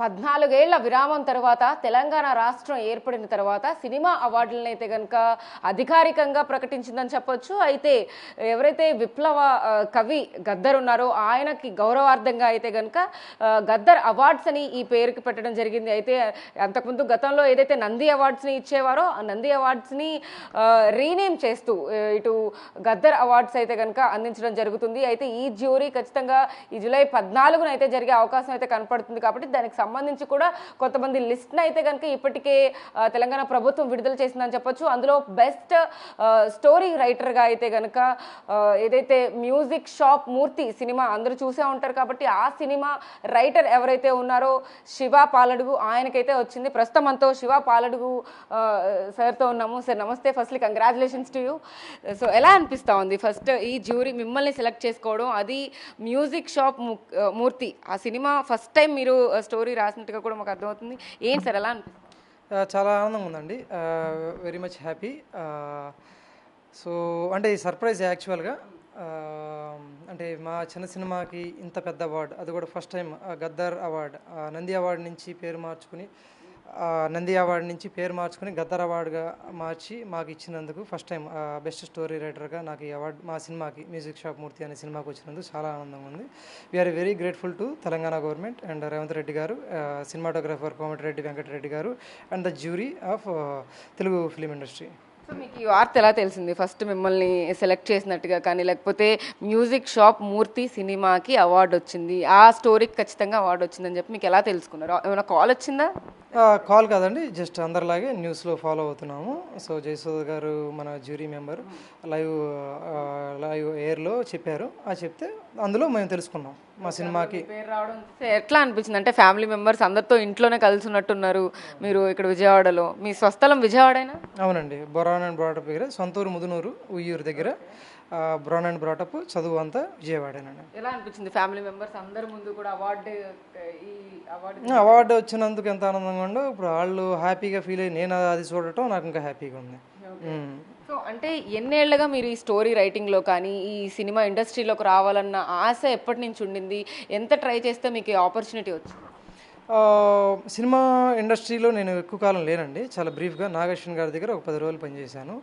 14 ఏళ్ల విరామం తర్వాత తెలంగాణ రాష్ట్రం ఏర్పడిన తర్వాత సినిమా అవార్డులను అయితే గనుక అధికారికంగా ప్రకటించిందని చెప్పొచ్చు. అయితే ఎవరైతే విప్లవ కవి గద్దర్ ఉన్నారో ఆయనకి గౌరవార్థంగా అయితే గనుక గద్దర్ అవార్డ్స్ అని ఈ పేరుకి పెట్టడం జరిగింది. అయితే అంతకుముందు గతంలో ఏదైతే నంది అవార్డ్స్ని ఇచ్చేవారో ఆ నంది అవార్డ్స్ని రీనేమ్ చేస్తూ ఇటు గద్దర్ అవార్డ్స్ అయితే కనుక అందించడం జరుగుతుంది. అయితే ఈ జ్యూరీ ఖచ్చితంగా ఈ జూలై 14న అయితే జరిగే అవకాశం అయితే కనపడుతుంది. కాబట్టి దానికి సంబంధించి కూడా కొంతమంది లిస్ట్ని అయితే కనుక ఇప్పటికే తెలంగాణ ప్రభుత్వం విడుదల చేసిందని చెప్పొచ్చు. అందులో బెస్ట్ స్టోరీ రైటర్గా అయితే కనుక ఏదైతే మ్యూజిక్ షాప్ మూర్తి సినిమా అందరూ చూసే ఉంటారు కాబట్టి ఆ సినిమా రైటర్ ఎవరైతే ఉన్నారో శివ పాలడుగు ఆయనకైతే వచ్చింది. ప్రస్తుతం మనతో శివ పాలడుగు సార్తో ఉన్నాము. సార్ నమస్తే, firstly congratulations to you. So ఎలా అనిపిస్తూ ఉంది ఫస్ట్ ఈ జ్యూరీ మిమ్మల్ని సెలెక్ట్ చేసుకోవడం, అది మ్యూజిక్ షాప్ మూర్తి ఆ సినిమా ఫస్ట్ టైం మీరు స్టోరీ రాసినట్టుగా కూడా మాకు అర్థమవుతుంది. ఏంటి సార్ ఎలా అనిపిస్తుంది? చాలా ఆనందంగా ఉందండి. Very much happy. సో అంటే ఈ సర్ప్రైజ్ యాక్చువల్గా అంటే మా చిన్న సినిమాకి ఇంత పెద్ద అవార్డు, అది కూడా first time Gaddar award, Nandi award నుంచి పేరు మార్చుకుని గద్దర్ అవార్డుగా మార్చి మాకు ఇచ్చినందుకు ఫస్ట్ టైం బెస్ట్ స్టోరీ రైటర్గా నాకు ఈ అవార్డు మా సినిమాకి మ్యూజిక్ షాప్ మూర్తి అనే సినిమాకి వచ్చినందుకు చాలా ఆనందంగా ఉంది. We are very grateful to Telangana government and Revanth Reddy గారు, సినిమాటోగ్రాఫర్ కోమటిరెడ్డి వెంకటరెడ్డి గారు and the jury of Telugu film industry. So మీకు ఈ వార్త ఎలా తెలిసింది? ఫస్ట్ మిమ్మల్ని సెలెక్ట్ చేసినట్టుగా కానీ లేకపోతే మ్యూజిక్ షాప్ మూర్తి సినిమాకి అవార్డు వచ్చింది, ఆ స్టోరీకి ఖచ్చితంగా అవార్డు వచ్చిందని చెప్పి మీకు ఎలా తెలుసుకున్నారు? ఏమైనా కాల్ వచ్చిందా? కాల్ కాదండి, జస్ట్ అందరిలాగే న్యూస్లో ఫాలో అవుతున్నాము. సో జయసూద గారు మన జ్యూరీ మెంబర్ లైవ్ ఎయిర్లో చెప్పారు. చెప్తే అందులో మేము తెలుసుకున్నాం మా సినిమాకి పేరు రావడం. ఎట్లా అనిపించింది? అంటే ఫ్యామిలీ మెంబర్స్ అందరితో ఇంట్లోనే కలిసి ఉన్నట్టున్నారు మీరు ఇక్కడ విజయవాడలో. మీ స్వస్థలం విజయవాడైనా? అవునండి, బొరాన్ అండ్ బ్రాటప్ దగ్గర, సొంతూరు ముదునూరు ఉయ్యూరు దగ్గర. బ్రౌన్ అండ్ బ్రాటప్, చదువు అంతా విజయవాడేనండి. ఎలా అనిపించింది ఫ్యామిలీ మెంబర్స్ అందరి ముందు కూడా అవార్డు వచ్చినందుకు ఎంత ఆనందంగా ఉండో, ఇప్పుడు వాళ్ళు హ్యాపీగా ఫీల్ అయ్యి నేను అది చూడటం నాకు ఇంకా హ్యాపీగా ఉంది. సో అంటే ఎన్నేళ్లుగా మీరు ఈ స్టోరీ రైటింగ్లో కానీ ఈ సినిమా ఇండస్ట్రీలోకి రావాలన్న ఆశ ఎప్పటి నుంచి ఉండింది? ఎంత ట్రై చేస్తే మీకు ఆపర్చునిటీ వచ్చింది? సినిమా ఇండస్ట్రీలో నేను ఎక్కువ కాలం లేనండి, చాలా బ్రీఫ్గా నాగేశ్వన్ గారి దగ్గర ఒక 10 రోజులు పనిచేశాను.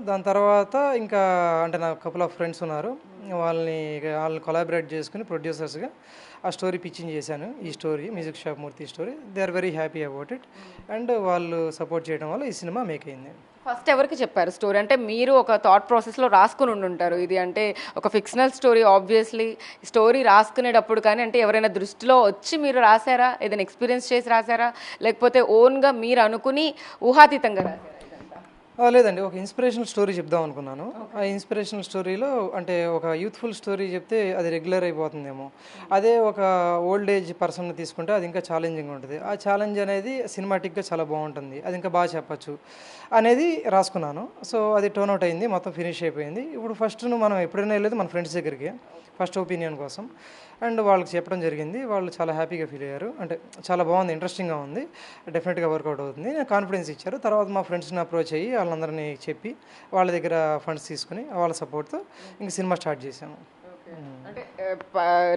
దాని తర్వాత ఇంకా అంటే నాకు కపుల్ ఆఫ్ ఫ్రెండ్స్ ఉన్నారు, వాళ్ళని కొలాబరేట్ చేసుకుని ప్రొడ్యూసర్స్గా ఆ స్టోరీ పిచ్చింగ్ చేశాను. ఈ story music shop Murthy story. They are very happy about it and వాళ్ళు సపోర్ట్ చేయడం వల్ల ఈ సినిమా మేక్ అయింది. ఫస్ట్ ఎవరికి చెప్పారు స్టోరీ? అంటే మీరు ఒక థాట్ ప్రాసెస్లో రాసుకుని ఉండుంటారు, ఇది అంటే ఒక ఫిక్షనల్ స్టోరీ. ఆబ్వియస్లీ స్టోరీ రాసుకునేటప్పుడు కానీ అంటే ఎవరైనా దృష్టిలో వచ్చి మీరు రాశారా? ఏదైనా ఎక్స్పీరియన్స్ చేసి రాశారా? లేకపోతే ఓన్గా మీరు అనుకుని ఊహాతీతంగా రాశారా? లేదండి, ఒక ఇన్స్పిరేషనల్ స్టోరీ చెప్దాం అనుకున్నాను. ఆ ఇన్స్పిరేషనల్ స్టోరీలో అంటే ఒక యూత్ఫుల్ స్టోరీ చెప్తే అది రెగ్యులర్ అయిపోతుందేమో, అదే ఒక ఓల్డ్ ఏజ్ పర్సన్ని తీసుకుంటే అది ఇంకా ఛాలెంజింగ్ ఉంటుంది. ఆ ఛాలెంజ్ అనేది సినిమాటిక్గా చాలా బాగుంటుంది, అది ఇంకా బాగా చెప్పచ్చు అనేది రాసుకున్నాను. సో అది టర్న్అవుట్ అయింది, మొత్తం ఫినిష్ అయిపోయింది. ఇప్పుడు ఫస్ట్ మనం ఎప్పుడైనా వెళ్ళేది మన ఫ్రెండ్స్ దగ్గరికి ఫస్ట్ ఒపీనియన్ కోసం, అండ్ వాళ్ళకి చెప్పడం జరిగింది. వాళ్ళు చాలా హ్యాపీగా ఫీల్ అయ్యారు. అంటే చాలా బాగుంది, ఇంట్రెస్టింగ్గా ఉంది, డెఫినెట్గా వర్కౌట్ అవుతుంది, కాన్ఫిడెన్స్ ఇచ్చారు. తర్వాత మా ఫ్రెండ్స్ని అప్రోచ్ అయ్యి వాళ్ళందరినీ చెప్పి వాళ్ళ దగ్గర ఫండ్స్ తీసుకుని వాళ్ళ సపోర్ట్తో ఇంక సినిమా స్టార్ట్ చేసాము. అంటే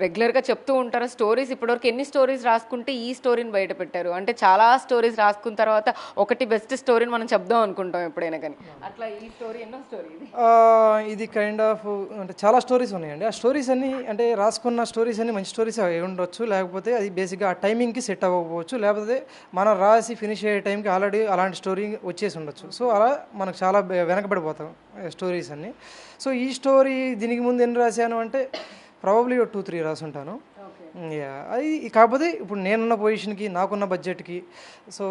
రెగ్యులర్గా చెప్తూ ఉంటారు స్టోరీస్. ఇప్పటివరకు ఎన్ని స్టోరీస్ రాసుకుంటే ఈ స్టోరీని బయట పెట్టారు? అంటే చాలా స్టోరీస్ రాసుకున్న తర్వాత ఒకటి బెస్ట్ స్టోరీని మనం చెప్దాం అనుకుంటాం ఎప్పుడైనా, కానీ అట్లా ఈ స్టోరీ ఎన్నో స్టోరీ ఇది కైండ్ ఆఫ్ అంటే చాలా స్టోరీస్ ఉన్నాయండి. ఆ స్టోరీస్ అన్ని అంటే రాసుకున్న స్టోరీస్ అన్ని మంచి స్టోరీస్ అయి ఉండొచ్చు, లేకపోతే అది బేసిక్గా ఆ టైమింగ్కి సెట్ అవ్వకపోవచ్చు, లేకపోతే మనం రాసి ఫినిష్ అయ్యే టైంకి ఆల్రెడీ అలాంటి స్టోరీ వచ్చేసి ఉండొచ్చు. సో అలా మనకు చాలా వెనకబడిపోతాం స్టోరీస్ అన్ని. సో ఈ స్టోరీ దీనికి ముందు ఎన్ని రాశాను అంటే ప్రాబబ్లీ 2-3 రాసుంటాను. అది కాకపోతే ఇప్పుడు నేనున్న పొజిషన్కి నాకున్న బడ్జెట్కి సో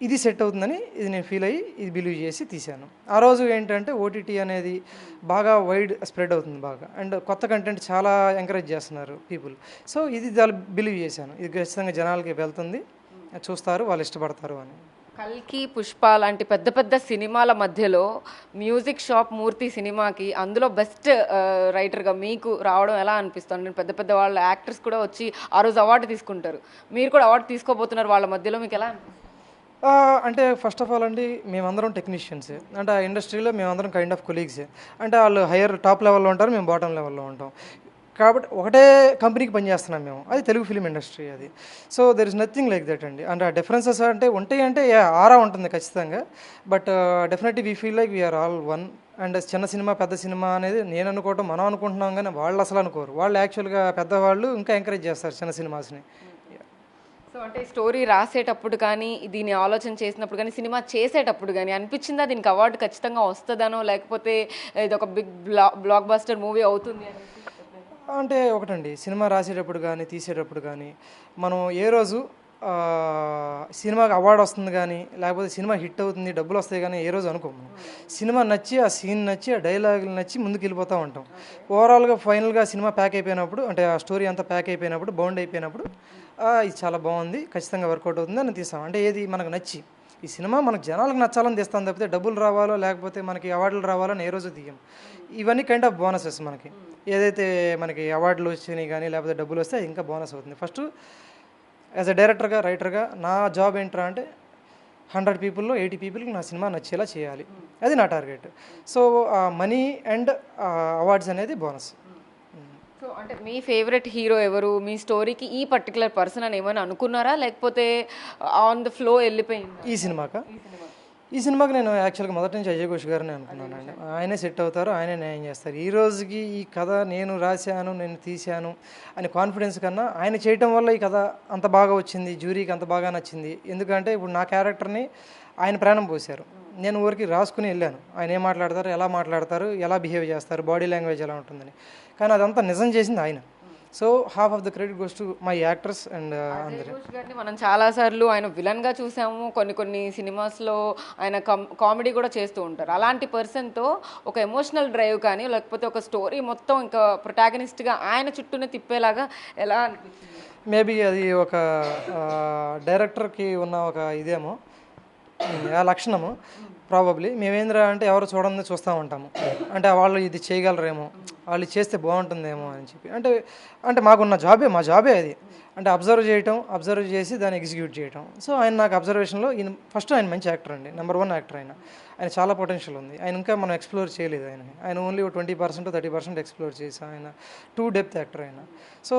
ఇది సెట్ అవుతుందని ఇది నేను ఫీల్ అయ్యి ఇది బిలీవ్ చేసి తీశాను. ఆ రోజు ఏంటంటే ఓటీటీ అనేది బాగా వైడ్ స్ప్రెడ్ అవుతుంది బాగా, అండ్ కొత్త కంటెంట్ చాలా ఎంకరేజ్ చేస్తున్నారు పీపుల్. సో ఇది బిలీవ్ చేశాను, ఇది ఖచ్చితంగా జనాలకి వెళ్తుంది, చూస్తారు, వాళ్ళు ఇష్టపడతారు అని. కల్కి, పుష్ప లాంటి పెద్ద పెద్ద సినిమాల మధ్యలో మ్యూజిక్ షాప్ మూర్తి సినిమాకి అందులో బెస్ట్ రైటర్గా మీకు రావడం ఎలా అనిపిస్తుంది? పెద్ద పెద్ద వాళ్ళ యాక్టర్స్ కూడా వచ్చి ఆ రోజు అవార్డు తీసుకుంటారు, మీరు కూడా అవార్డు తీసుకోబోతున్నారు, వాళ్ళ మధ్యలో మీకు ఎలా అనిపిస్తుంది? అంటే ఫస్ట్ ఆఫ్ ఆల్ అండి, మేమందరం టెక్నీషియన్సే, అంటే ఆ ఇండస్ట్రీలో మేమందరం కైండ్ ఆఫ్ కొలీగ్సే. అంటే వాళ్ళు హైయర్ టాప్ లెవెల్లో ఉంటారు, మేము బాటమ్ లెవెల్లో ఉంటాం. కాబట్టి ఒకటే కంపెనీకి పనిచేస్తున్నాం మేము, అది తెలుగు ఫిలిం ఇండస్ట్రీ అది. So there is nothing like that అండి. అంటే ఆ డిఫరెన్సెస్ అంటే ఉంటాయి అంటే ఆరా ఉంటుంది ఖచ్చితంగా, but definitely we feel like we are all one. And చిన్న సినిమా పెద్ద సినిమా అనేది నేను అనుకోవటం మనం అనుకుంటున్నాం, కానీ వాళ్ళు అసలు అనుకోరు. వాళ్ళు యాక్చువల్గా పెద్దవాళ్ళు ఇంకా ఎంకరేజ్ చేస్తారు చిన్న సినిమాస్ని. సో అంటే స్టోరీ రాసేటప్పుడు కానీ దీన్ని ఆలోచన చేసినప్పుడు కానీ సినిమా చేసేటప్పుడు కానీ అనిపించిందా దీనికి అవార్డు ఖచ్చితంగా వస్తుందనో, లేకపోతే ఇది ఒక బిగ్ బ్లాక్ బస్టర్ మూవీ అవుతుంది అని? అంటే ఒకటండి, సినిమా రాసేటప్పుడు కానీ తీసేటప్పుడు కానీ మనం ఏ రోజు సినిమాకి అవార్డు వస్తుంది కానీ లేకపోతే సినిమా హిట్ అవుతుంది డబ్బులు వస్తాయి కానీ ఏ రోజు అనుకోము. సినిమా నచ్చి ఆ సీన్ నచ్చి ఆ డైలాగులు నచ్చి ముందుకు వెళ్ళిపోతూ ఉంటాం. ఓవరాల్గా ఫైనల్గా సినిమా ప్యాక్ అయిపోయినప్పుడు, అంటే ఆ స్టోరీ అంతా ప్యాక్ అయిపోయినప్పుడు, బౌండ్ అయిపోయినప్పుడు ఇది చాలా బాగుంది, ఖచ్చితంగా వర్కౌట్ అవుతుంది అని తీస్తాం. అంటే ఏది మనకు నచ్చి ఈ సినిమా మనకు జనాలకు నచ్చాలని తీస్తాం తప్పితే డబ్బులు రావాలో లేకపోతే మనకి అవార్డులు రావాలో అని ఏ రోజు తీయం. ఇవన్నీ కైండ్ ఆఫ్ బోనసెస్ మనకి. ఏదైతే మనకి అవార్డులు వచ్చినాయి కానీ లేకపోతే డబ్బులు వస్తే అది ఇంకా బోనస్ అవుతుంది. ఫస్ట్ యాజ్ అ డైరెక్టర్గా రైటర్గా నా జాబ్ ఏంట్రా అంటే 100 పీపుల్లో 80 పీపుల్కి నా సినిమా నచ్చేలా చేయాలి, అది నా target. So money and awards అనేది బోనస్. సో అంటే మీ ఫేవరెట్ హీరో ఎవరు? మీ స్టోరీకి ఈ పర్టికులర్ పర్సన్ అని ఏమైనా అనుకున్నారా, లేకపోతే ఆన్ ద ఫ్లో వెళ్ళిపోయింది? ఈ సినిమాకి నేను యాక్చువల్గా మొదటి నుంచి అజయ్ ఘోష్ గారిని అనుకున్నానండి. ఆయనే సెట్ అవుతారు, ఆయనే న్యాయం చేస్తారు. ఈ రోజుకి ఈ కథ నేను రాశాను, నేను తీశాను అని కాన్ఫిడెన్స్ కన్నా ఆయన చేయటం వల్ల ఈ కథ అంత బాగా వచ్చింది, జ్యూరీకి అంత బాగా నచ్చింది. ఎందుకంటే ఇప్పుడు నా క్యారెక్టర్ని ఆయన ప్రాణం పోశారు. నేను ఊరికి రాసుకుని వెళ్ళాను, ఆయన ఏం మాట్లాడతారు, ఎలా మాట్లాడతారు, ఎలా బిహేవ్ చేస్తారు, బాడీ లాంగ్వేజ్ ఎలా ఉంటుందని. కానీ అదంతా నిజం చేసింది ఆయన. So half of the credit goes to my actors and అందరూ. గారిని మనం చాలాసార్లు ఆయన విలన్గా చూసాము, కొన్ని సినిమాస్లో ఆయన కామెడీ కూడా చేస్తూ ఉంటారు. అలాంటి పర్సన్తో ఒక ఎమోషనల్ డ్రైవ్ కానీ లేకపోతే ఒక స్టోరీ మొత్తం ఇంకా ప్రొటాగనిస్ట్గా ఆయన చుట్టూనే తిప్పేలాగా ఎలా అనిపించింది? మేబీ అది ఒక డైరెక్టర్కి ఉన్న ఒక ఇదేమో ఆ లక్షణము ప్రాబబ్లీ. మేమేంద్రా అంటే ఎవరు చూడండి చూస్తూ ఉంటాము, అంటే వాళ్ళు ఇది చేయగలరేమో, వాళ్ళు చేస్తే బాగుంటుందేమో అని చెప్పి. అంటే మాకున్న జాబే, మా జాబే అది. అంటే అబ్జర్వ్ చేసి దాన్ని ఎగ్జిక్యూట్ చేయటం. సో ఆయన నాకు అబ్జర్వేషన్లో ఫస్ట్ ఆయన మంచి యాక్టర్ అండి, నెంబర్ 1 యాక్టర్. ఆయన చాలా పొటెన్షియల్ ఉంది. ఆయన ఇంకా మనం ఎక్స్ప్లోర్ చేయలేదు. ఆయన ఓన్లీ 20% 30% ఎక్స్ప్లోర్ చేసాం. ఆయన టూ డెప్త్ యాక్టర్ ఆయన. సో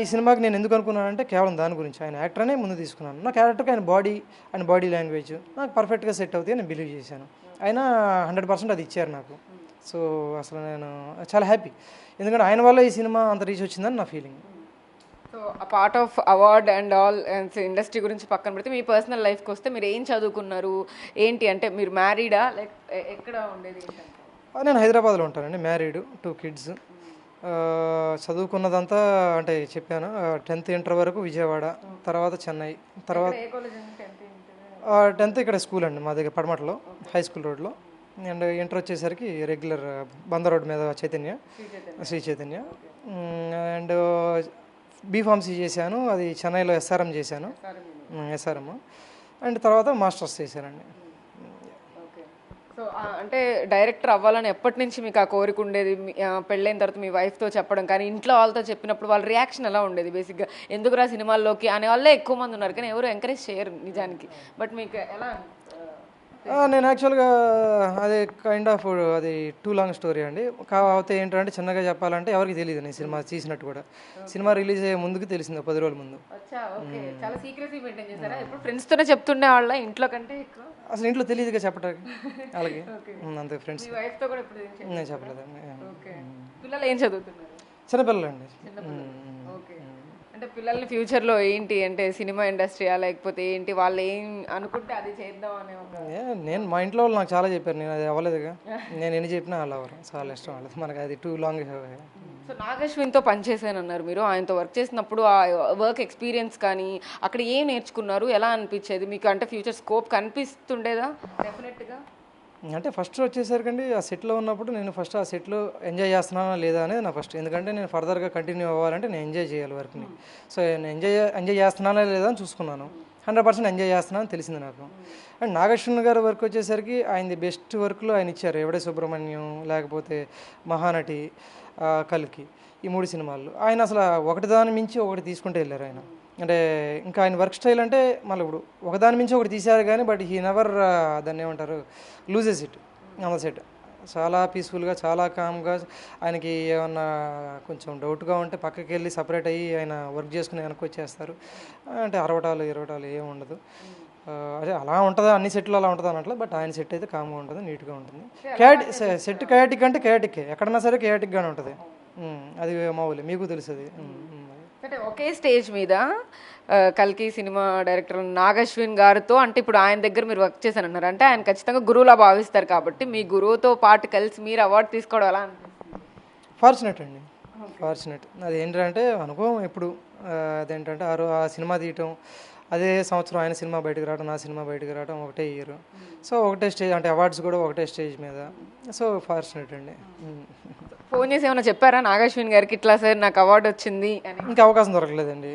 ఈ సినిమాకి నేను ఎందుకు అనుకున్నానంటే కేవలం దాని గురించి, ఆయన యాక్టర్ అనే ముందు తీసుకున్నాను. నా క్యారెక్టర్కి ఆయన బాడీ లాంగ్వేజ్ నాకు పర్ఫెక్ట్గా సెట్ అవుతుంది నేను బిలీవ్ చేశాను. ఆయన 100% అది ఇచ్చారు నాకు. సో అసలు నేను చాలా హ్యాపీ, ఎందుకంటే ఆయన వల్ల ఈ సినిమా అంత రీచ్ వచ్చిందని నా ఫీలింగ్. సో ఆ part of award and all industry గురించి పక్కన పెడితే మీ పర్సనల్ లైఫ్కి వస్తే మీరు ఏం చదువుకున్నారు ఏంటి? అంటే మీరు మ్యారీడా, లైక్ ఎక్కడ ఉండేది? నేను హైదరాబాద్లో ఉంటానండి, మ్యారీడ్, 2 kids. చదువుకున్నదంతా అంటే చెప్పాను, 10th ఇంటర్ వరకు విజయవాడ, తర్వాత చెన్నై, తర్వాత 10th ఇక్కడ స్కూల్ అండి మా దగ్గర పడమటలో, హై స్కూల్ రోడ్లో. అండ్ ఇంటర్ వచ్చేసరికి రెగ్యులర్ బందర్ రోడ్ మీద శ్రీ చైతన్య. అండ్ బీఫార్మసీ చేశాను, అది చెన్నైలో ఎస్ఆర్ఎం చేశాను, ఎస్ఆర్ఎం. అండ్ తర్వాత మాస్టర్స్ చేశానండి. సో అంటే డైరెక్టర్ అవ్వాలని ఎప్పటి నుంచి మీకు ఆ కోరిక ఉండేది? పెళ్ళైన తర్వాత మీ వైఫ్తో చెప్పడం కానీ ఇంట్లో వాళ్ళతో చెప్పినప్పుడు వాళ్ళ రియాక్షన్ ఎలా ఉండేది? బేసిక్గా ఎందుకురా సినిమాల్లోకి అనే వాళ్ళే ఎక్కువ మంది ఉన్నారు, కానీ ఎవరు ఎంకరేజ్ చేయరు నిజానికి. బట్ మీకు ఎలా? నేను యాక్చువల్గా అది కైండ్ ఆఫ్ అది టూ లాంగ్ స్టోరీ అండి. కాకపోతే ఏంటంటే చిన్నగా చెప్పాలంటే ఎవరికి తెలియదు నేను సినిమా తీసినట్టు కూడా. సినిమా రిలీజ్ అయ్యే ముందుకు తెలిసింది, 10 రోజుల ముందు. చాలా సీక్రెసీ మెయింటైన్ చేస్తారా? ఇప్పుడు ఫ్రెండ్స్తోనే చెప్తుండే వాళ్ళ, ఇంట్లో కంటే ఎక్కువ? అసలు ఇంట్లో తెలియదుగా చెప్పడానికి అలాగే, అంతే. ఫ్రెండ్స్ నేను చెప్పలేదు. పిల్లలు ఏం చదువుతున్నారు? చిన్నపిల్లలు అండి. అంటే పిల్లల్ని ఫ్యూచర్లో ఏంటి అంటే సినిమా ఇండస్ట్రీయా లేకపోతే ఏంటి, వాళ్ళు ఏం అనుకుంటే అది చేద్దాం అనే నేను మా ఇంట్లో వాళ్ళు నాకు చాలా చెప్పారు, నేను అది అవ్వలేదుగా. నేను ఎన్ని చెప్పినా వాళ్ళు అవ్వరు, చాలా ఇష్టం వాళ్ళది, మనకి అది టూ లాంగ్. సో నాగశ్విన్తో పనిచేశాను అన్నారు మీరు, ఆయనతో వర్క్ చేసినప్పుడు ఆ వర్క్ ఎక్స్పీరియన్స్ కానీ అక్కడ ఏం నేర్చుకున్నారు, ఎలా అనిపించేది మీకు? అంటే ఫ్యూచర్ స్కోప్ కనిపిస్తుండేదా? డెఫినెట్గా అంటే ఫస్ట్ వచ్చేసరికండి ఆ సెట్లో ఉన్నప్పుడు నేను ఫస్ట్ ఆ సెట్లో ఎంజాయ్ చేస్తున్నానా లేదా అనేది నా ఫస్ట్. ఎందుకంటే నేను ఫర్దర్గా కంటిన్యూ అవ్వాలంటే నేను ఎంజాయ్ చేయాలి వర్క్ని. సో నేను ఎంజాయ్ చేస్తున్నానా లేదా అని చూసుకున్నాను. 100% ఎంజాయ్ చేస్తున్నానని తెలిసింది నాకు. అండ్ నాగశ్విన్ గారి వర్క్ వచ్చేసరికి ఆయనది బెస్ట్ వర్క్లో ఆయన ఇచ్చారు. ఎవడే సుబ్రహ్మణ్యం, లేకపోతే మహానటి, కల్కి, ఈ 3 సినిమాలు ఆయన అసలు ఒకటి దాని మించి ఒకటి తీసుకుంటూ వెళ్ళారు ఆయన. అంటే ఇంకా ఆయన వర్క్ స్టైల్ అంటే మళ్ళీ ఇప్పుడు ఒకదాని మించి ఒకటి తీశారు కానీ బట్ హీ నెవర్ దాన్ని ఏమంటారు loses it on the set. చాలా పీస్ఫుల్గా, చాలా కామ్గా. ఆయనకి ఏమన్నా కొంచెం డౌట్గా ఉంటే పక్కకి వెళ్ళి సపరేట్ అయ్యి ఆయన వర్క్ చేసుకుని వెనక్కి వచ్చేస్తారు. అంటే అరవటాలు ఇరవటాలు ఏమి ఉండదు. అదే అలా ఉంటుందా అన్ని సెట్లు అలా ఉంటుంది అన్నట్లు, బట్ ఆయన సెట్ అయితే కామ్గా ఉంటుంది, నీట్గా ఉంటుంది. సెట్ కయాటిక్ అంటే కయాటిక్ ఎక్కడన్నా సరే కయాటిక్గానే ఉంటుంది. అది మామూలు, మీకు తెలుస్తుంది. అంటే ఒకే స్టేజ్ మీద కల్కి సినిమా డైరెక్టర్ నాగశ్విన్ గారితో, అంటే ఇప్పుడు ఆయన దగ్గర మీరు వర్క్ చేశాను అన్నారు, అంటే ఆయన ఖచ్చితంగా గురువులా భావిస్తారు కాబట్టి మీ గురువుతో పాటు కలిసి మీరు అవార్డు తీసుకోవడం ఎలా అనిపిస్తుంది? ఫార్చునేట్ అండి, ఫార్చునేట్. అది ఏంటంటే అనుభవం ఎప్పుడు అదేంటంటే ఆ సినిమా తీయటం, అదే సంవత్సరం ఆయన సినిమా బయటకు రావడం, నా సినిమా బయటకు రావడం ఒకటే ఇయర్. సో ఒకటే స్టేజ్, అంటే అవార్డ్స్ కూడా ఒకటే స్టేజ్ మీద. సో ఫార్చునేట్ అండి. ఫోన్ చేసి ఏమైనా చెప్పారా నాగశ్విన్ గారికి, ఇట్లా సార్ నాకు అవార్డు వచ్చింది అని? ఇంకా అవకాశం దొరకలేదండి,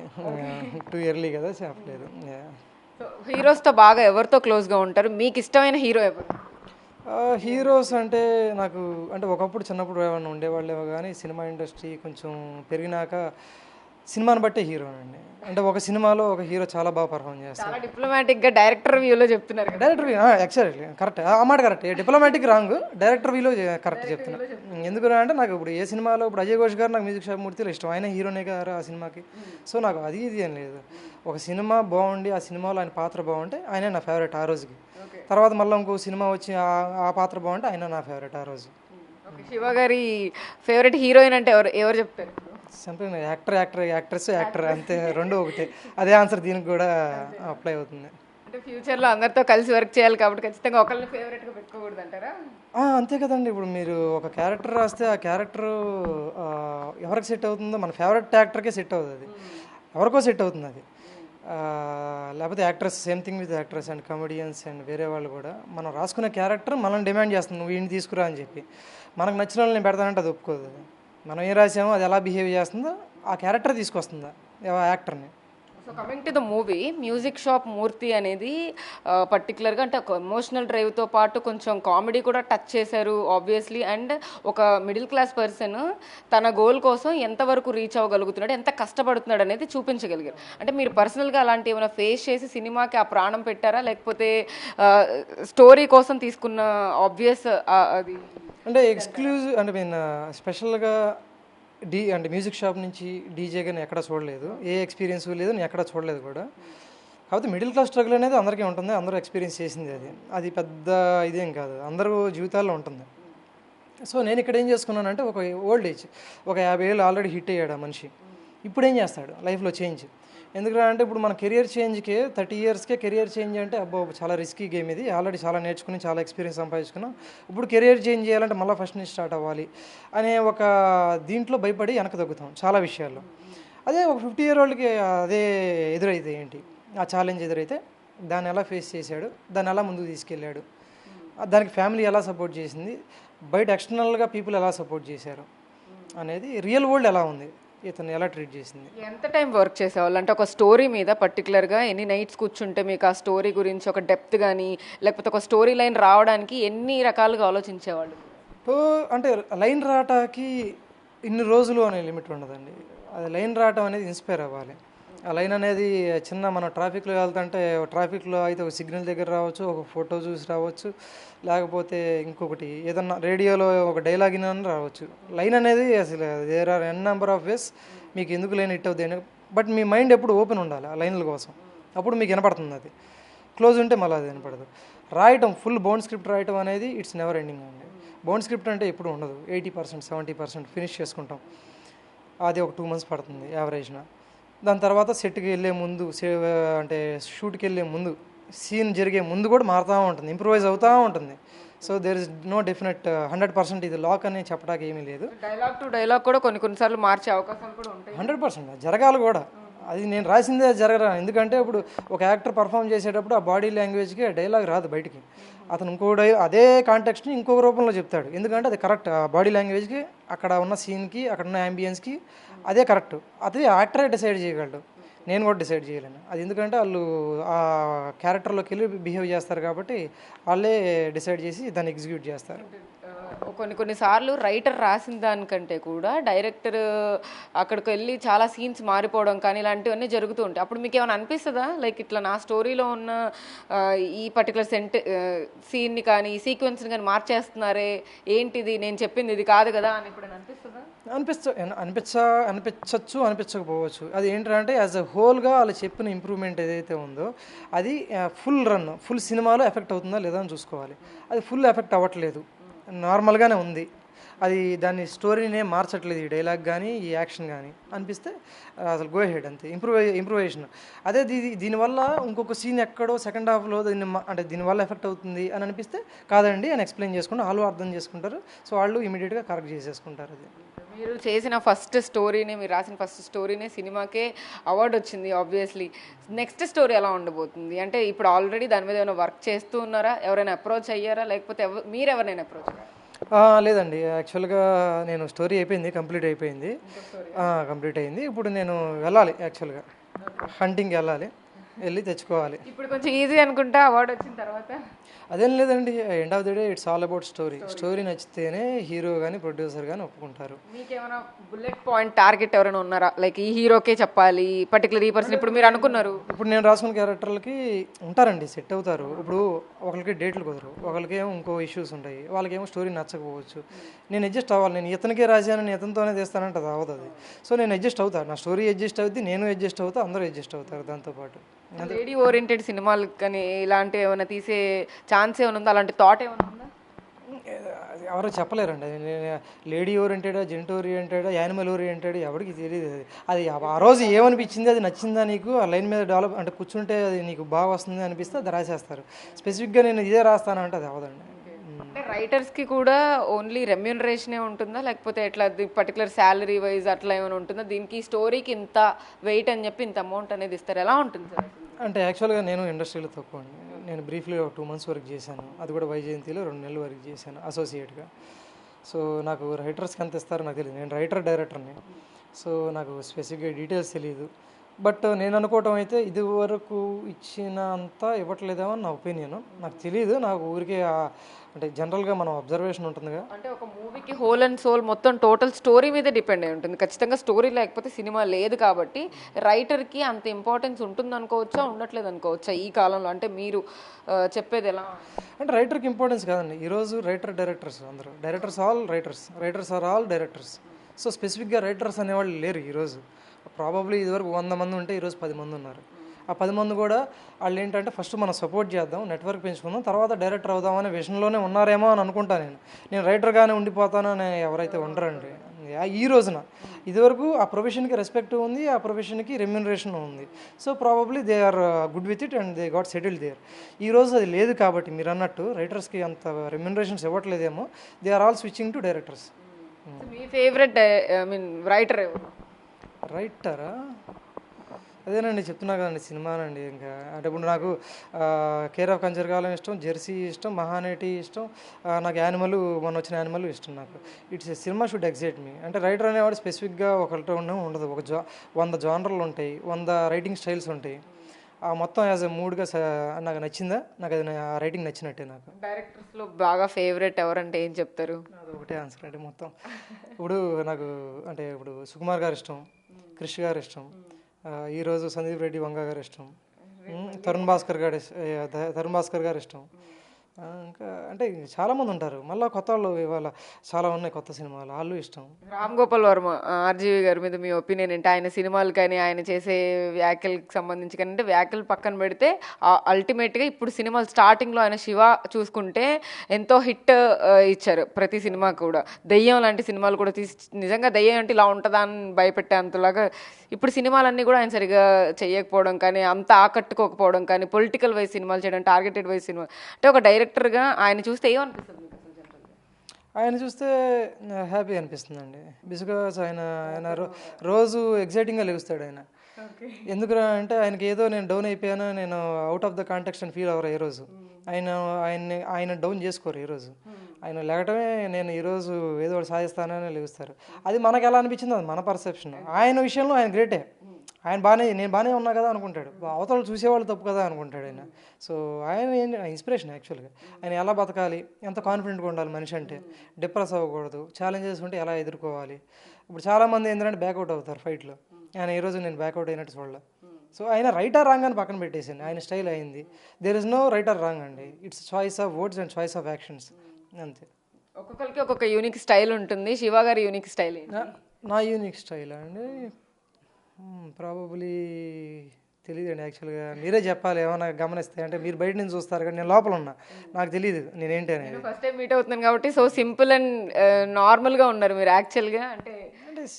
టూ ఇయర్లీ కదా, చెప్పలేదు. హీరోస్తో బాగా ఎవరితో క్లోజ్గా ఉంటారు? మీకు ఇష్టమైన హీరో ఎవరు? హీరోస్ అంటే నాకు, అంటే ఒకప్పుడు చిన్నప్పుడు ఏమైనా ఉండేవాళ్ళేమో కానీ సినిమా ఇండస్ట్రీ కొంచెం పెరిగినాక సినిమాని బట్టే హీరోనండి. అంటే ఒక సినిమాలో ఒక హీరో చాలా బాగా పర్ఫామ్ చేస్తారు. చాలా డిప్లొమాటిక్గా డైరెక్టర్ వ్యూలో చెప్తున్నారు కదా. డైరెక్టర్ వ్యూ యాక్చువల్లీ కరెక్ట్, ఆ మాట కరెక్ట్. డిప్లొమాటిక్ రాంగ్, డైరెక్టర్ వ్యూలో కరెక్ట్ చెప్తున్నా. ఎందుకు అంటే నాకు ఇప్పుడు ఏ సినిమాలో, ఇప్పుడు అజయ్ ఘోష్ గారు నాకు మ్యూజిక్ షాప్ మూర్తిలో ఇష్టం, ఆయన హీరోనే గారు ఆ సినిమాకి. సో నాకు అది ఇది ఏం లేదు, ఒక సినిమా బాగుండి ఆ సినిమాలో ఆయన పాత్ర బాగుంటే ఆయనే నా ఫేవరెట్ ఆ రోజుకి. తర్వాత మళ్ళీ ఇంకో సినిమా వచ్చి ఆ పాత్ర బాగుంటే ఆయన నా ఫేవరెట్ ఆ రోజు. శివ గారి ఫేవరెట్ హీరోయిన్ అంటే ఎవరు ఎవరు చెప్తారు? సింపుల్ యాక్ట్రెస్ యాక్టర్ అంతే, రెండు ఒకటే. అదే ఆన్సర్ దీనికి కూడా అప్లై అవుతుంది. అంటే ఫ్యూచర్లో అందరితో కలిసి వర్క్ చేయాలి కాబట్టి ఖచ్చితంగా ఒకళ్ళని ఫేవరెట్గా పెట్టుకోకూడదు అంటారా? అంతే కదండి. ఇప్పుడు మీరు ఒక క్యారెక్టర్ రాస్తే ఆ క్యారెక్టర్ ఎవరికి సెట్ అవుతుందో, మన ఫేవరెట్ యాక్టర్కే సెట్ అవుతుంది, అది ఎవరికో సెట్ అవుతుంది అది. లేకపోతే actress, same thing with actress and comedians and వేరే వాళ్ళు కూడా మనం రాసుకునే క్యారెక్టర్ మనం డిమాండ్ చేస్తుంది, నువ్వు వీడిని తీసుకురా అని చెప్పి. మనకు నచ్చిన వాళ్ళని నేను పెడతానంటే అది ఒప్పుకోదు. అది మనం ఏం రాసామో అది ఎలా బిహేవ్ చేస్తుందో ఆ క్యారెక్టర్ తీసుకొస్తుందా యాక్టర్ని. So coming to the movie, music shop Murthy అనేది పర్టికులర్గా అంటే ఒక ఎమోషనల్ డ్రైవ్తో పాటు కొంచెం కామెడీ కూడా టచ్ చేశారు ఆబ్వియస్లీ. అండ్ ఒక మిడిల్ క్లాస్ పర్సన్ తన గోల్ కోసం ఎంతవరకు రీచ్ అవ్వగలుగుతున్నాడు, ఎంత కష్టపడుతున్నాడు అనేది చూపించగలిగారు. అంటే మీరు పర్సనల్గా అలాంటి ఏమైనా ఫేస్ చేసి సినిమాకి ఆ ప్రాణం పెట్టారా, లేకపోతే స్టోరీ కోసం తీసుకున్న ఆబ్వియస్ అది? అంటే ఎక్స్క్లూజివ్ అంటే నేను స్పెషల్గా అంటే మ్యూజిక్ షాప్ నుంచి డీజేగా నేను ఎక్కడ చూడలేదు, ఏ ఎక్స్పీరియన్స్ లేదు, నేను ఎక్కడ చూడలేదు కూడా. కాకపోతే మిడిల్ క్లాస్ స్ట్రగుల్ అనేది అందరికీ ఉంటుంది, అందరూ ఎక్స్పీరియన్స్ చేసింది అది. అది పెద్ద ఇదేం కాదు, అందరూ జీవితాల్లో ఉంటుంది. సో నేను ఇక్కడ ఏం చేసుకున్నానంటే, ఒక ఓల్డ్ ఏజ్, ఒక 50 ఏళ్ళు ఆల్రెడీ హిట్ అయ్యాడు ఆ మనిషి. ఇప్పుడు ఏం చేస్తాడు లైఫ్లో చేంజ్? ఎందుకంటే ఇప్పుడు మన కెరియర్ చేంజ్కే 30 ఇయర్స్కే కెరియర్ చేంజ్ అంటే అబ్బో చాలా రిస్కీ గేమ్ ఇది, ఆల్రెడీ చాలా నేర్చుకుని చాలా ఎక్స్పీరియన్స్ సంపాదించుకున్నాం, ఇప్పుడు కెరియర్ చేంజ్ చేయాలంటే మళ్ళీ ఫస్ట్ నుంచి స్టార్ట్ అవ్వాలి అనే ఒక దీంట్లో భయపడి వెనక తగ్గుతాం చాలా విషయాల్లో. అదే ఒక 50 ఇయర్ ఓల్డ్కి అదే ఎదురైతే ఏంటి, ఆ ఛాలెంజ్ ఎదురైతే దాన్ని ఎలా ఫేస్ చేశాడు, దాన్ని ఎలా ముందుకు తీసుకెళ్ళాడు, దానికి ఫ్యామిలీ ఎలా సపోర్ట్ చేసింది, బయట ఎక్స్టర్నల్గా పీపుల్ ఎలా సపోర్ట్ చేశారు అనేది, రియల్ వరల్డ్ ఎలా ఉంది, ఇతను ఎలా ట్రీట్ చేసింది. ఎంత టైం వర్క్ చేసేవాళ్ళు? అంటే ఒక స్టోరీ మీద పర్టికులర్గా ఎన్ని నైట్స్ కూర్చుంటే మీకు ఆ స్టోరీ గురించి ఒక డెప్త్ కానీ, లేకపోతే ఒక స్టోరీ లైన్ రావడానికి ఎన్ని రకాలుగా ఆలోచించేవాళ్ళు? అంటే లైన్ రావటానికి ఇన్ని రోజులు అనే లిమిట్ ఉండదండి. అది లైన్ రావటం అనేది ఇన్స్పైర్ అవ్వాలి. ఆ లైన్ అనేది చిన్న మనం ట్రాఫిక్లో వెళ్తుంటే, ట్రాఫిక్లో అయితే ఒక సిగ్నల్ దగ్గర రావచ్చు, ఒక ఫోటో చూసి రావచ్చు, లేకపోతే ఇంకొకటి ఏదన్నా రేడియోలో ఒక డైలాగ్ అని రావచ్చు. లైన్ అనేది అసలు there are n number of ways మీకు ఎందుకు లైన్ హిట్ అవుతుంది, బట్ మీ మైండ్ ఎప్పుడు ఓపెన్ ఉండాలి ఆ లైన్ల కోసం, అప్పుడు మీకు వినపడుతుంది. అది క్లోజ్ ఉంటే మళ్ళీ అది వినపడదు. రాయటం ఫుల్ బౌండ్ స్క్రిప్ట్ రాయటం అనేది ఇట్స్ నెవర్ ఎండింగ్ అండి. బౌండ్ స్క్రిప్ట్ అంటే ఎప్పుడు ఉండదు, 80% 70% ఫినిష్ చేసుకుంటాం. అది ఒక 2 months పడుతుంది యావరేజ్న. దాని తర్వాత సెట్కి వెళ్ళే ముందు, అంటే షూట్కి వెళ్ళే ముందు, సీన్ జరిగే ముందు కూడా మారుతూ ఉంటుంది, ఇంప్రూవైజ్ అవుతూ ఉంటుంది. So there is no definite 100% ఇది లాక్ అని చెప్పడానికి ఏమీ లేదు. డైలాగ్ టు డైలాగ్ కూడా కొన్నిసార్లు మార్చే అవకాశాలు కూడా ఉంటాయి. 100% జరగాలి కూడా, అది నేను రాసిందే జరగరా. ఎందుకంటే ఇప్పుడు ఒక యాక్టర్ పర్ఫామ్ చేసేటప్పుడు ఆ బాడీ లాంగ్వేజ్కి డైలాగ్ రాదు బయటికి, అతను ఇంకో అదే కాంటెక్స్ట్ని ఇంకొక రూపంలో చెప్తాడు. ఎందుకంటే అది కరెక్ట్, ఆ బాడీ లాంగ్వేజ్కి, అక్కడ ఉన్న సీన్కి, అక్కడ ఉన్న యాంబియన్స్కి అదే కరెక్ట్. అది యాక్టరే డిసైడ్ చేయగలడు, నేను కూడా డిసైడ్ చేయలేను. అది ఎందుకంటే వాళ్ళు ఆ క్యారెక్టర్లోకి వెళ్ళి బిహేవ్ చేస్తారు కాబట్టి వాళ్ళే డిసైడ్ చేసి దాన్ని ఎగ్జిక్యూట్ చేస్తారు. కొన్ని సార్లు రైటర్ రాసిన దానికంటే కూడా డైరెక్టర్ అక్కడికి వెళ్ళి చాలా సీన్స్ మారిపోవడం కానీ ఇలాంటివన్నీ జరుగుతూ ఉంటాయి. అప్పుడు మీకు ఏమైనా అనిపిస్తుందా, లైక్ ఇట్లా నా స్టోరీలో ఉన్న ఈ పర్టికులర్ సీన్ని కానీ ఈ సీక్వెన్స్ని కానీ మార్చేస్తున్నారే, ఏంటిది నేను చెప్పింది ఇది కాదు కదా అని ఇప్పుడు అనిపిస్తుందా? అనిపించవచ్చు, అనిపించకపోవచ్చు. అది ఏంటంటే యాజ్ అ హోల్గా వాళ్ళు చెప్పిన ఇంప్రూవ్మెంట్ ఏదైతే ఉందో అది ఫుల్ సినిమాలో ఎఫెక్ట్ అవుతుందా లేదా అని చూసుకోవాలి. అది ఫుల్ ఎఫెక్ట్ అవ్వట్లేదు, నార్మల్గానే ఉంది. అది దాని స్టోరీనే మార్చట్లేదు, ఈ డైలాగ్ కానీ ఈ యాక్షన్ కానీ అనిపిస్తే అసలు గో హెడ్ అంతే. ఇంప్రూవేషన్ అదే దీనివల్ల ఇంకొక సీన్ ఎక్కడో సెకండ్ హాఫ్లో అంటే దీనివల్ల ఎఫెక్ట్ అవుతుంది అని అనిపిస్తే కాదండి అని ఎక్స్ప్లెయిన్ చేసుకుంటే వాళ్ళు అర్థం చేసుకుంటారు. సో వాళ్ళు ఇమీడియట్గా కరెక్ట్ చేసేసుకుంటారు. అది మీరు చేసిన ఫస్ట్ స్టోరీనే, మీరు రాసిన ఫస్ట్ స్టోరీనే సినిమాకే అవార్డు వచ్చింది. ఆబ్వియస్లీ నెక్స్ట్ స్టోరీ ఎలా ఉండబోతుంది అంటే ఇప్పుడు ఆల్రెడీ దాని మీద ఏమైనా వర్క్ చేస్తూ ఉన్నారా, ఎవరైనా అప్రోచ్ అయ్యారా, లేకపోతే మీరు ఎవరైనా అప్రోచ్ అయ్యారా? లేదండి, యాక్చువల్గా నేను స్టోరీ అయిపోయింది, కంప్లీట్ అయింది. ఇప్పుడు నేను వెళ్ళాలి, యాక్చువల్గా హంటింగ్కి వెళ్ళి తెచ్చుకోవాలి. ఇప్పుడు కొంచెం ఈజీ అనుకుంటా అవార్డు వచ్చిన తర్వాత. అదేం లేదండి, end of the day it's all about story నచ్చితేనే హీరో కానీ ప్రొడ్యూసర్ కానీ ఒప్పుకుంటారు. మీకేమైనా బుల్లెట్ పాయింట్ టార్గెట్ ఎవరైనా ఉన్నారా, లైక్ ఈ హీరోకే చెప్పాలి పర్టికులర్ ఈ పర్సన్ ఇప్పుడు మీరు అనుకున్నారు? ఇప్పుడు నేను రాసుకున్న క్యారెక్టర్లకి ఉంటారండి, సెట్ అవుతారు. ఇప్పుడు ఒకరికి డేట్లు కుదరు, ఒకరికేమో ఇంకో ఇష్యూస్ ఉంటాయి, వాళ్ళకేమో స్టోరీ నచ్చకపోవచ్చు. నేను అడ్జస్ట్ అవ్వాలి. నేను ఇతనికే రాశాను, నేను ఇతనితోనే తీస్తానంటే అది అవుతుంది. సో నేను అడ్జస్ట్ అవుతాను, నా స్టోరీ అడ్జస్ట్ అవుతుంది, నేను అడ్జస్ట్ అవుతా, అందరూ అడ్జస్ట్ అవుతారు. దాంతోపాటు లేడీ ఓరియంటెడ్ సినిమాలు కానీ ఇలాంటివి ఏమైనా తీసే ఛాన్స్ ఏమైనా ఉందా, అలాంటి థాట్ ఏమైనా ఉందా? ఎవరు చెప్పలేరండి. Lady oriented, gent oriented, animal oriented ఎవరికి తెలియదు. అది ఆ రోజు ఏమనిపించింది, అది నచ్చిందా నీకు, ఆ లైన్ మీద డెవలప్ అంటే కూర్చుంటే అది నీకు బాగా వస్తుంది అనిపిస్తే అది రాసేస్తారు. స్పెసిఫిక్గా నేను ఇదే రాస్తానంటే అది అవదండి. అంటే రైటర్స్కి కూడా ఓన్లీ రెమ్యూనరేషనే ఉంటుందా, లేకపోతే ఎట్లా పర్టికులర్ శాలరీ వైజ్ అట్లా ఏమైనా ఉంటుందా? దీనికి స్టోరీకి ఇంత వెయిట్ అని చెప్పి ఇంత అమౌంట్ అనేది ఇస్తారు, ఎలా ఉంటుంది సార్? అంటే యాక్చువల్గా నేను ఇండస్ట్రీలో తక్కువ అండి. నేను బ్రీఫ్లీ 2 months వర్క్ చేశాను, అది కూడా వైజయంతిలో 2 నెలలు వర్క్ చేశాను అసోసియేట్గా. సో నాకు రైటర్స్కి ఎంత ఇస్తారో నాకు తెలియదు, నేను డైరెక్టర్ని. సో నాకు స్పెసిఫిక్గా డీటెయిల్స్ తెలియదు. బట్ నేను అనుకోవటం అయితే ఇదివరకు ఇచ్చినంత ఇవ్వట్లేదేమో అని నా ఒపీనియన్. నాకు తెలియదు, నాకు ఊరికే అంటే జనరల్గా మనం అబ్జర్వేషన్ ఉంటుందిగా. అంటే ఒక మూవీకి హోల్ అండ్ సోల్ మొత్తం టోటల్ స్టోరీ మీద డిపెండ్ అయి ఉంటుంది. ఖచ్చితంగా స్టోరీ లేకపోతే సినిమా లేదు కాబట్టి రైటర్కి అంత ఇంపార్టెన్స్ ఉంటుంది అనుకోవచ్చా, ఉండట్లేదు అనుకోవచ్చా ఈ కాలంలో? అంటే మీరు చెప్పేది ఎలా అంటే రైటర్కి ఇంపార్టెన్స్ కాదండి. ఈరోజు డైరెక్టర్స్ అందరూ writers are all directors. So స్పెసిఫిక్గా రైటర్స్ అనేవాళ్ళు లేరు ఈరోజు. ప్రాబబ్లీ ఇదివరకు 100 మంది ఉంటే ఈరోజు 10 మంది ఉన్నారు. ఆ 10 మంది కూడా వాళ్ళు ఏంటంటే ఫస్ట్ మనం సపోర్ట్ చేద్దాం, నెట్వర్క్ పెంచుకుందాం, తర్వాత డైరెక్టర్ అవుదాం అనే విషయంలోనే ఉన్నారేమో అని అనుకుంటాను నేను రైటర్గానే ఉండిపోతానని ఎవరైతే ఉండరండి ఈ రోజున. ఇదివరకు ఆ ప్రొఫెషన్కి రెస్పెక్ట్ ఉంది, ఆ ప్రొఫెషన్కి రెమ్యూనరేషన్ ఉంది. So probably they are good with it and they got settled there. ఈరోజు అది లేదు కాబట్టి మీరు అన్నట్టు రైటర్స్కి అంత రెమ్యూనరేషన్స్ ఇవ్వట్లేదేమో, they are all switching to directors. మీ ఫేవరెట్ రైటర్ ఎవరు? రైటరా అదేనండి, చెప్తున్నా కదండి, సినిమానండి. ఇంకా అంటే ఇప్పుడు నాకు కేర్ ఆఫ్ కంచరగాలం ఇష్టం, జెర్సీ ఇష్టం, మహానటి ఇష్టం, నాకు మొన్న వచ్చిన యానిమల్ ఇష్టం. నాకు సినిమా షుడ్ ఎగ్జైట్ మీ. అంటే రైటర్ అనేవాడు స్పెసిఫిక్గా ఒకరితో ఉండదు, 100 జానర్లు ఉంటాయి, 100 రైటింగ్ స్టైల్స్ ఉంటాయి. మొత్తం యాజ్ ఎ మూడ్గా నాకు నచ్చిందా, నాకు అది ఆ రైటింగ్ నచ్చినట్టే. నాకు డైరెక్టర్స్లో బాగా ఫేవరెట్ ఎవరంటే ఏం చెప్తారు? అది ఒకటే ఆన్సర్ అండి మొత్తం. ఇప్పుడు నాకు అంటే ఇప్పుడు సుకుమార్ గారు ఇష్టం, క్రిష్ గారు ఇష్టం, ఈరోజు సందీప్ రెడ్డి వంగ గారు ఇష్టం, తరుణ్ భాస్కర్ గారు ఇష్టం. ఇంకా అంటే చాలామంది ఉంటారు, మళ్ళీ కొత్త వాళ్ళు ఇవాళ చాలా ఉన్నాయి కొత్త సినిమాలు, వాళ్ళు ఇష్టం. రామ్ గోపాల్ వర్మ ఆర్జీవి గారి మీద మీ ఒపీనియన్ ఏంటి? ఆయన సినిమాలు కానీ ఆయన చేసే వ్యాఖ్యలకు సంబంధించి కానీ, అంటే వ్యాఖ్యలు పక్కన పెడితే అల్టిమేట్గా ఇప్పుడు సినిమాలు స్టార్టింగ్లో ఆయన శివ చూసుకుంటే ఎంతో హిట్ ఇచ్చారు ప్రతి సినిమా కూడా. దెయ్యం లాంటి సినిమాలు కూడా తీసి నిజంగా దెయ్యం అంటే ఇలా ఉంటుందా అని భయపెట్టే అంతలాగా ఇప్పుడు సినిమాలన్నీ కూడా ఆయన సరిగా చేయకపోవడం కానీ, అంత ఆకట్టుకోకపోవడం కానీ, పొలిటికల్ వైజ్ సినిమాలు చేయడం, టార్గెటెడ్ వైజ్ సినిమా. అంటే ఒక డైరెక్టర్గా ఆయన చూస్తే ఏమనిపిస్తుంది మీకు అసలు జనరల్గా? ఆయన చూస్తే హ్యాపీ అనిపిస్తుందండి. బికాజ్ ఆయన రోజు ఎగ్జైటింగ్గా లెగుస్తాడు ఆయన. ఎందుకురా అంటే ఆయనకి ఏదో నేను డౌన్ అయిపోయాను, నేను అవుట్ ఆఫ్ ద కాంటెక్స్ట్ అని ఫీల్ అవ్వరు ఏ రోజు. ఆయన డౌన్ చేసుకోరు ఈ రోజు. ఆయన లేగటమే నేను ఈరోజు ఏదో ఒకటి సాధిస్తానని లెగుస్తారు. అది మనకు ఎలా అనిపించిందో అది మన పర్సెప్షన్. ఆయన విషయంలో ఆయన గ్రేటే. నేను బాగానే ఉన్నా కదా అనుకుంటాడు, అవతల చూసేవాళ్ళు తప్పు కదా అనుకుంటాడు ఆయన. సో ఆయన ఇన్స్పిరేషన్ యాక్చువల్గా. ఆయన ఎలా బతకాలి, ఎంత కాన్ఫిడెంట్గా ఉండాలి మనిషి అంటే, డిప్రెస్ అవ్వకూడదు, ఛాలెంజెస్ ఉంటే ఎలా ఎదుర్కోవాలి. ఇప్పుడు చాలామంది ఏంటంటే బ్యాక్అవుట్ అవుతారు ఫైట్లో, ఆయన ఈరోజు నేను బ్యాక్అవుట్ అయినట్టు చూడలే. సో ఆయన రైట్ ఆర్ రాంగ్ అని పక్కన పెట్టేసింది, ఆయన స్టైల్ అయింది. There is no right or wrong అండి, it's choice of words and choice of actions, అంతే. ఒక్కొక్కరికి ఒక్కొక్క యూనిక్ స్టైల్ ఉంటుంది. శివ గారి యూనిక్ స్టైల్ నా యూనిక్ స్టైల్ అండి ప్రాబబ్లీ తెలియదండి యాక్చువల్గా, మీరే చెప్పాలి ఏమైనా గమనిస్తే. అంటే మీరు బయట నుంచి చూస్తారు కానీ నేను లోపల ఉన్నా, నాకు తెలియదు నేనేంటి అనేది. ఫస్ట్ టైం మీట్ అవుతున్నాను కాబట్టి సో సింపుల్ అండ్ నార్మల్గా ఉన్నారు మీరు యాక్చువల్గా. అంటే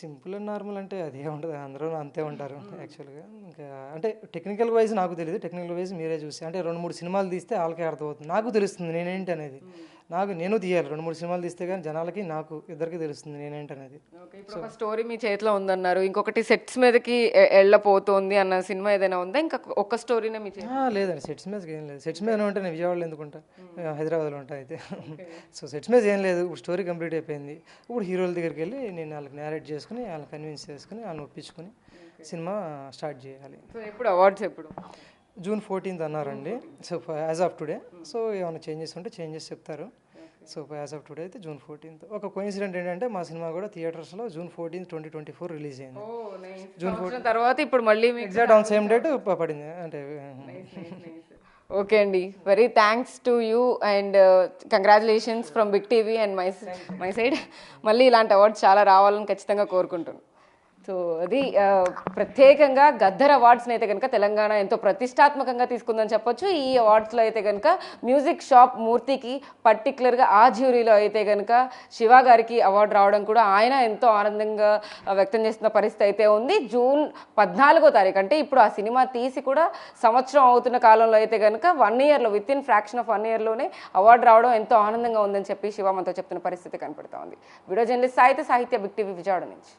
సింపుల్ అండ్ నార్మల్ అంటే అదే ఉంటుంది, అందరూ అంతే ఉంటారు యాక్చువల్గా. ఇంకా అంటే టెక్నికల్ వైజ్ నాకు తెలియదు, టెక్నికల్ వైజ్ మీరే చూసి అంటే 2-3 సినిమాలు తీస్తే వాళ్ళకే అర్థమవుతుంది, నాకు తెలుస్తుంది నేనేంటి అనేది. నేను తీయాలి 2-3 సినిమాలు తీస్తే కానీ జనాలకి నాకు ఇద్దరికి తెలుస్తుంది నేనేంటి అనేది. ఇప్పుడు ఒక స్టోరీ మీ చేతిలో ఉందన్నారు, ఇంకొకటి సెట్స్ మీదకి వెళ్ళపోతుంది అన్న సినిమా ఏదైనా ఉందా? ఇంకా ఒక్క స్టోరీనే మీ లేదండి, సెట్స్ మీదకి ఏం లేదు. సెట్స్ మీద ఉంటే నేను విజయవాడలో ఎందుకుంటా, హైదరాబాద్లో ఉంటా అయితే. సో సెట్స్ మీద ఏం లేదు, ఇప్పుడు స్టోరీ కంప్లీట్ అయిపోయింది. ఇప్పుడు హీరోల దగ్గరికి వెళ్ళి నేను వాళ్ళకి నేరేట్ చేసుకుని వాళ్ళని కన్విన్స్ చేసుకుని వాళ్ళని ఒప్పించుకొని సినిమా స్టార్ట్ చేయాలి. సో ఎప్పుడు అవార్డ్స్ ఎప్పుడు? June 14th అన్నారండి. So as of today, so ఏమైనా చేంజెస్ ఉంటే చేంజెస్ చెప్తారు. సో యాజ్ ఆఫ్ టుడే అయితే June 14th. ఒక కోఇన్సిడెంట్ ఏంటంటే మా సినిమా కూడా థియేటర్స్లో June 14th, 2024 రిలీజ్ అయింది. June 14 తర్వాత ఇప్పుడు మళ్ళీ ఎగ్జాక్ట్ ఆన్ సేమ్ డేట్ పడింది అంటే. ఓకే అండి, very thanks to you and congratulations from big TV and my side. మళ్ళీ ఇలాంటి అవార్డ్స్ చాలా రావాలని ఖచ్చితంగా కోరుకుంటున్నాను. సో అది ప్రత్యేకంగా గద్దర్ అవార్డ్స్ని అయితే కనుక తెలంగాణ ఎంతో ప్రతిష్టాత్మకంగా తీసుకుందని చెప్పొచ్చు. ఈ అవార్డ్స్లో అయితే కనుక మ్యూజిక్ షాప్ మూర్తికి పర్టికులర్గా ఆ జ్యూరీలో అయితే కనుక శివ గారికి అవార్డు రావడం కూడా ఆయన ఎంతో ఆనందంగా వ్యక్తం చేస్తున్న పరిస్థితి అయితే ఉంది. June 14 అంటే ఇప్పుడు ఆ సినిమా తీసి కూడా సంవత్సరం అవుతున్న కాలంలో అయితే కనుక 1 yearలో విత్ ఇన్ ఫ్రాక్షన్ ఆఫ్ 1 yearలోనే అవార్డు రావడం ఎంతో ఆనందంగా ఉందని చెప్పి శివ మనతో చెప్తున్న పరిస్థితి కనపడుతూ ఉంది. వీడియో జర్నలిస్ట్ సాహిత్య బిగ్ టీవీ విజయవాడ నుంచి.